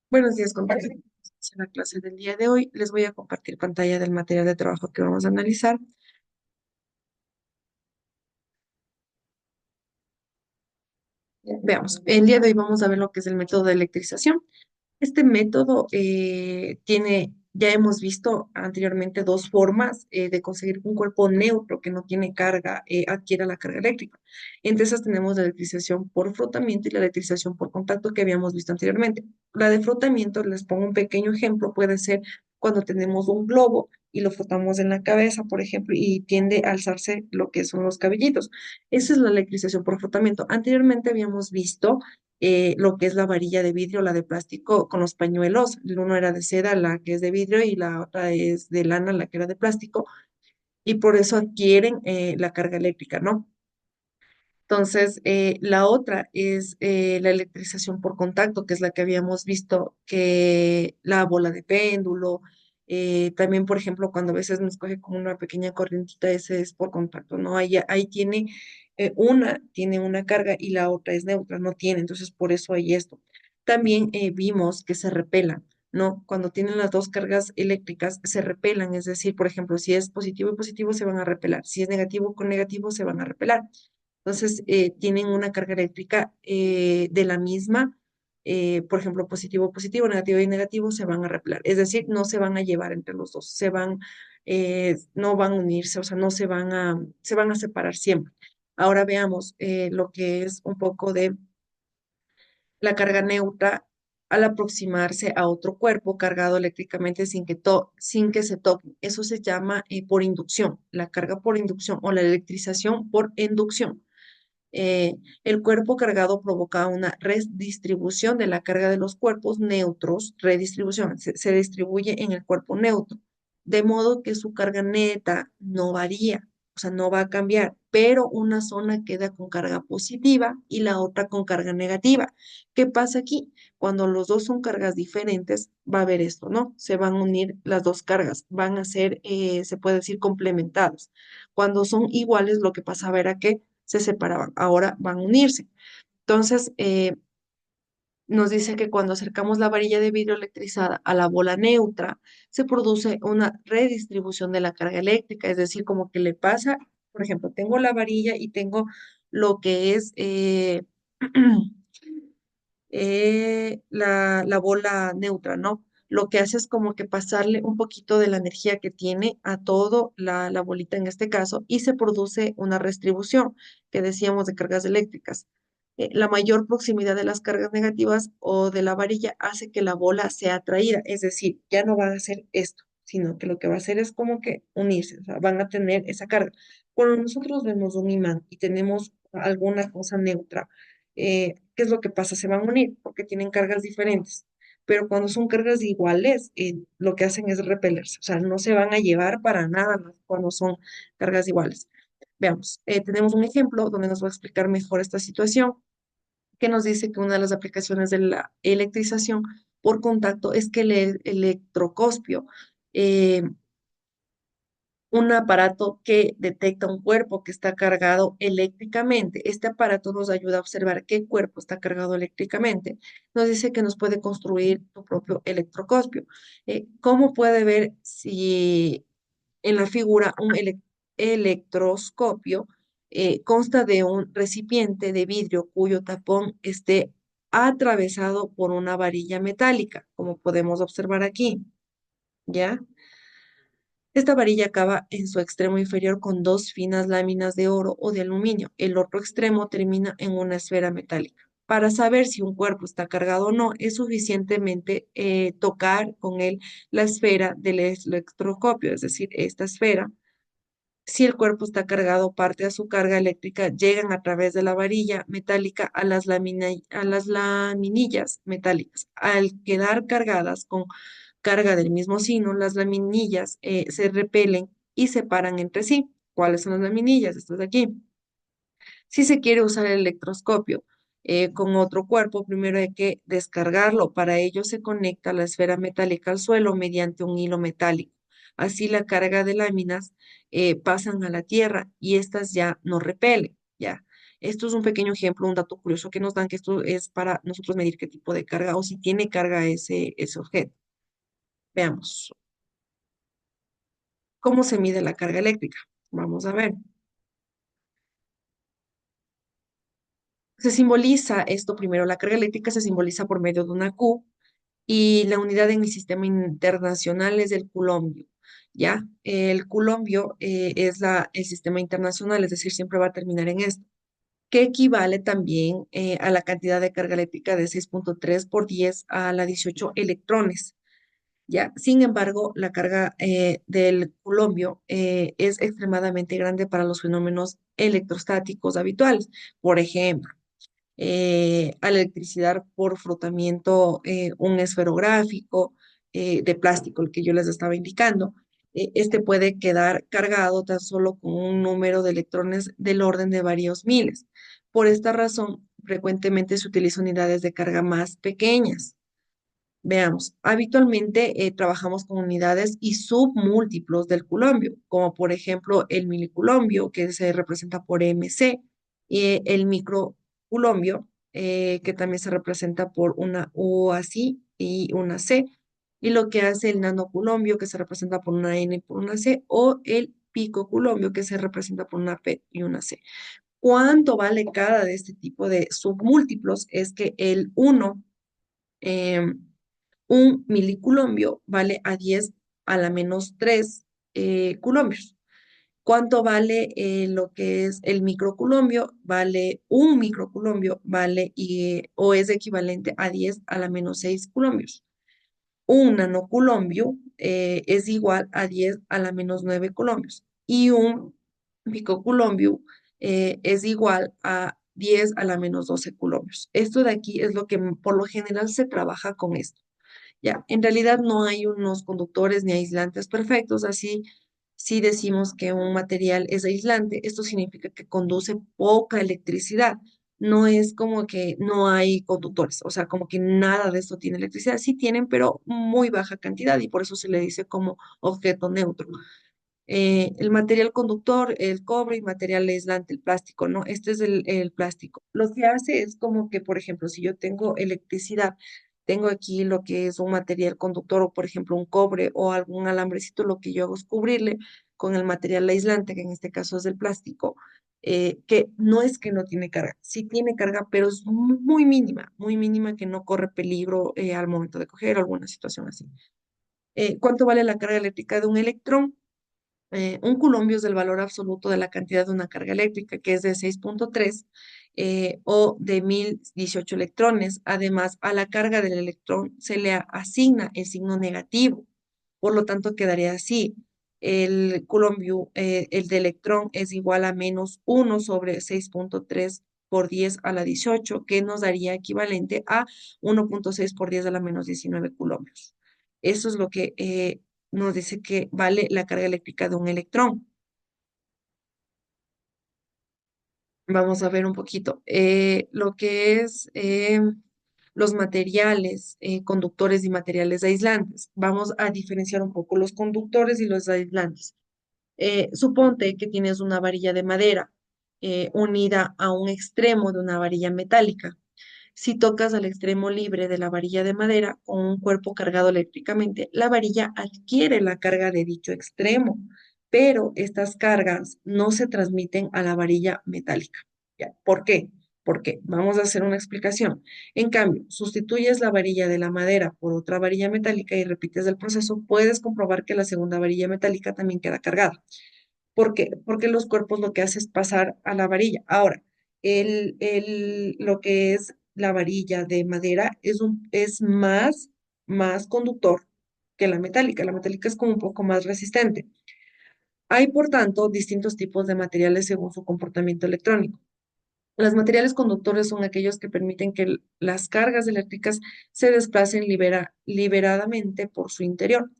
Buenos días, compañeros. En la clase del día de hoy les voy a compartir pantalla del material de trabajo que vamos a analizar. Veamos, el día de hoy vamos a ver lo que es el método de electrización. Este método tiene, ya hemos visto anteriormente dos formas de conseguir que un cuerpo neutro que no tiene carga adquiera la carga eléctrica. Entre esas tenemos la electrización por frotamiento y la electrización por contacto que habíamos visto anteriormente. La de frotamiento, les pongo un pequeño ejemplo, puede ser cuando tenemos un globo y lo frotamos en la cabeza, por ejemplo, y tiende a alzarse lo que son los cabellitos. Esa es la electrización por frotamiento. Anteriormente habíamos visto lo que es la varilla de vidrio, la de plástico con los pañuelos. El uno era de seda, la que es de vidrio, y la otra es de lana, la que era de plástico, y por eso adquieren la carga eléctrica, ¿no? Entonces, la otra es la electrización por contacto, que es la que habíamos visto, que la bola de péndulo, también, por ejemplo, cuando a veces nos coge como una pequeña corrientita, ese es por contacto, ¿no? Ahí tiene, una tiene una carga y la otra es neutra, no tiene, entonces por eso hay esto. También vimos que se repelan, ¿no? Cuando tienen las dos cargas eléctricas, se repelan, es decir, por ejemplo, si es positivo y positivo, se van a repelar, si es negativo con negativo, se van a repelar. Entonces, tienen una carga eléctrica de la misma, por ejemplo, positivo, positivo, negativo y negativo se van a repelar. Es decir, no se van a llevar entre los dos, no van a unirse, o sea, no se van a separar siempre. Ahora veamos lo que es un poco de la carga neutra al aproximarse a otro cuerpo cargado eléctricamente sin que se toquen. Eso se llama por inducción, la carga por inducción o la electrización por inducción. El cuerpo cargado provoca una redistribución de la carga de los cuerpos neutros, redistribución, se distribuye en el cuerpo neutro, de modo que su carga neta no varía, o sea, no va a cambiar, pero una zona queda con carga positiva y la otra con carga negativa. ¿Qué pasa aquí? Cuando los dos son cargas diferentes, va a haber esto, ¿no? Se van a unir las dos cargas, van a ser, se puede decir, complementadas. Cuando son iguales, lo que pasaba era que se separaban, ahora van a unirse. Entonces, nos dice que cuando acercamos la varilla de vidrio electrizada a la bola neutra, se produce una redistribución de la carga eléctrica, es decir, como que le pasa, por ejemplo, tengo la varilla y tengo lo que es la bola neutra, ¿no? Lo que hace es como que pasarle un poquito de la energía que tiene a todo la bolita en este caso y se produce una redistribución que decíamos de cargas eléctricas. La mayor proximidad de las cargas negativas o de la varilla hace que la bola sea atraída, es decir, ya no va a hacer esto, sino que lo que va a hacer es como que unirse, o sea, van a tener esa carga. Cuando nosotros vemos un imán y tenemos alguna cosa neutra, ¿qué es lo que pasa? Se van a unir porque tienen cargas diferentes. Pero cuando son cargas iguales, lo que hacen es repelerse. O sea, no se van a llevar para nada más cuando son cargas iguales. Veamos, tenemos un ejemplo donde nos va a explicar mejor esta situación, que nos dice que una de las aplicaciones de la electrización por contacto es que el electroscopio eh, un aparato que detecta un cuerpo que está cargado eléctricamente. Este aparato nos ayuda a observar qué cuerpo está cargado eléctricamente. Nos dice que nos puede construir tu propio electroscopio. ¿Cómo puede ver si en la figura electroscopio consta de un recipiente de vidrio cuyo tapón esté atravesado por una varilla metálica, como podemos observar aquí? ¿Ya? Esta varilla acaba en su extremo inferior con dos finas láminas de oro o de aluminio. El otro extremo termina en una esfera metálica. Para saber si un cuerpo está cargado o no, es suficientemente tocar con él la esfera del electroscopio, es decir, esta esfera. Si el cuerpo está cargado, parte de su carga eléctrica llegan a través de la varilla metálica a a las laminillas metálicas. Al quedar cargadas con carga del mismo signo, las laminillas se repelen y separan entre sí. ¿Cuáles son las laminillas? Estas de aquí. Si se quiere usar el electroscopio con otro cuerpo, primero hay que descargarlo. Para ello se conecta la esfera metálica al suelo mediante un hilo metálico. Así la carga de láminas pasan a la tierra y estas ya no repelen, ¿ya? Esto es un pequeño ejemplo, un dato curioso que nos dan que esto es para nosotros medir qué tipo de carga o si tiene carga ese objeto. Veamos, ¿cómo se mide la carga eléctrica? Vamos a ver. Se simboliza esto primero, la carga eléctrica se simboliza por medio de una Q y la unidad en el sistema internacional es el culombio, ¿ya? El culombio es el sistema internacional, es decir, siempre va a terminar en esto, que equivale también a la cantidad de carga eléctrica de 6,3 por 10 a la 18 electrones, ¿ya? Sin embargo, la carga del culombio es extremadamente grande para los fenómenos electrostáticos habituales. Por ejemplo, a la electricidad por frotamiento, un esferográfico de plástico, el que yo les estaba indicando. Este puede quedar cargado tan solo con un número de electrones del orden de varios miles. Por esta razón, frecuentemente se utilizan unidades de carga más pequeñas. Veamos, habitualmente trabajamos con unidades y submúltiplos del culombio, como por ejemplo el miliculombio, que se representa por MC, y el microculombio, que también se representa por una U así y una C, y lo que hace el nanoculombio, que se representa por una N y por una C, o el picoculombio, que se representa por una P y una C. ¿Cuánto vale cada de este tipo de submúltiplos? Es que el uno un miliculombio vale a 10 a la menos 3 culombios. ¿Cuánto vale lo que es el microculombio? Vale un microculombio, vale o es equivalente a 10 a la menos 6 culombios. Un nanoculombio es igual a 10 a la menos 9 culombios. Y un picoculombio es igual a 10 a la menos 12 culombios. Esto de aquí es lo que por lo general se trabaja con esto. Ya, en realidad no hay unos conductores ni aislantes perfectos, así si decimos que un material es aislante, esto significa que conduce poca electricidad. No es como que no hay conductores, o sea, como que nada de esto tiene electricidad. Sí tienen, pero muy baja cantidad y por eso se le dice como objeto neutro. El material conductor, el cobre y material aislante, el plástico, ¿no? Este es el plástico. Lo que hace es como que, por ejemplo, si yo tengo electricidad, tengo aquí lo que es un material conductor o, por ejemplo, un cobre o algún alambrecito, lo que yo hago es cubrirle con el material aislante, que en este caso es el plástico, que no es que no tiene carga, sí tiene carga, pero es muy mínima que no corre peligro al momento de coger alguna situación así. ¿Cuánto vale la carga eléctrica de un electrón? Un culombio es el valor absoluto de la cantidad de una carga eléctrica, que es de 6,3 o de 1018 electrones. Además, a la carga del electrón se le asigna el signo negativo. Por lo tanto, quedaría así. El culombio, el de electrón, es igual a menos 1/6,3 por 10 a la 18, que nos daría equivalente a 1,6 por 10 a la menos 19 culombios. Eso es lo que nos dice que vale la carga eléctrica de un electrón. Vamos a ver un poquito. Lo que es los materiales conductores y materiales aislantes. Vamos a diferenciar un poco los conductores y los aislantes. Suponte que tienes una varilla de madera unida a un extremo de una varilla metálica. Si tocas al extremo libre de la varilla de madera con un cuerpo cargado eléctricamente, la varilla adquiere la carga de dicho extremo, pero estas cargas no se transmiten a la varilla metálica. ¿Ya? ¿Por qué? Porque vamos a hacer una explicación. En cambio, sustituyes la varilla de la madera por otra varilla metálica y repites el proceso, puedes comprobar que la segunda varilla metálica también queda cargada. ¿Por qué? Porque los cuerpos lo que hace es pasar a la varilla. Ahora, lo que es la varilla de madera es más conductor que la metálica. La metálica es como un poco más resistente. Hay, por tanto, distintos tipos de materiales según su comportamiento electrónico. Los materiales conductores son aquellos que permiten que las cargas eléctricas se desplacen liberadamente por su interior.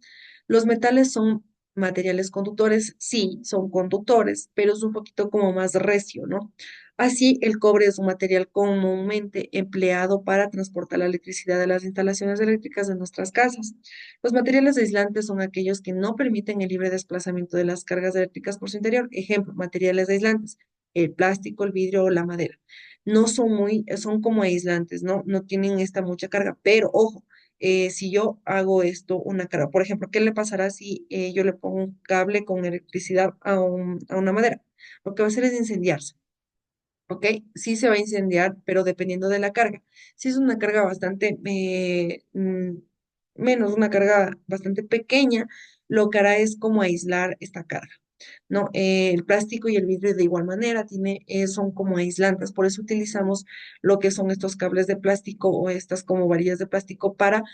Los metales son materiales conductores, sí, son conductores, pero es un poquito como más recio, ¿no? Así, el cobre es un material comúnmente empleado para transportar la electricidad de las instalaciones eléctricas de nuestras casas. Los materiales aislantes son aquellos que no permiten el libre desplazamiento de las cargas eléctricas por su interior. Ejemplo, materiales aislantes. el plástico, el vidrio o la madera. No son muy, son como aislantes, ¿no? No tienen esta mucha carga, pero ojo, si yo hago esto, una carga, por ejemplo, ¿qué le pasará si yo le pongo un cable con electricidad a una madera? Lo que va a hacer es incendiarse. ¿Ok? Sí se va a incendiar, pero dependiendo de la carga. Si es una carga bastante menos, una carga bastante pequeña, lo que hará es como aislar esta carga, ¿no? El plástico y el vidrio de igual manera son como aislantes, por eso utilizamos lo que son estos cables de plástico o estas como varillas de plástico para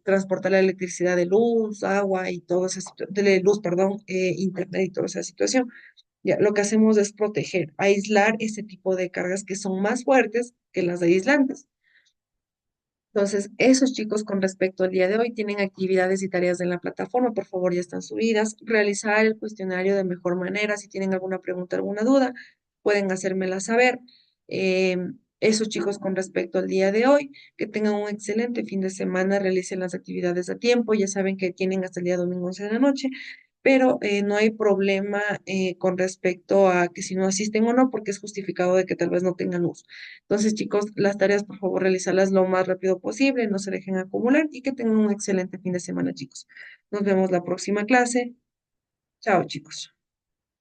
transportar la electricidad de luz, agua y toda esa de luz, perdón, internet y toda esa situación. Ya, lo que hacemos es proteger, aislar ese tipo de cargas que son más fuertes que las aislantes. Entonces, esos chicos con respecto al día de hoy tienen actividades y tareas en la plataforma, por favor, ya están subidas. Realizar el cuestionario de mejor manera. Si tienen alguna pregunta, alguna duda, pueden hacérmela saber. Eh, Esos chicos con respecto al día de hoy, que tengan un excelente fin de semana, realicen las actividades a tiempo. Ya saben que tienen hasta el día domingo 11 de la noche, pero no hay problema con respecto a que si no asisten o no, porque es justificado de que tal vez no tengan luz. Entonces, chicos, las tareas, por favor, realizarlas lo más rápido posible, no se dejen acumular y que tengan un excelente fin de semana, chicos. Nos vemos la próxima clase. Chao, chicos.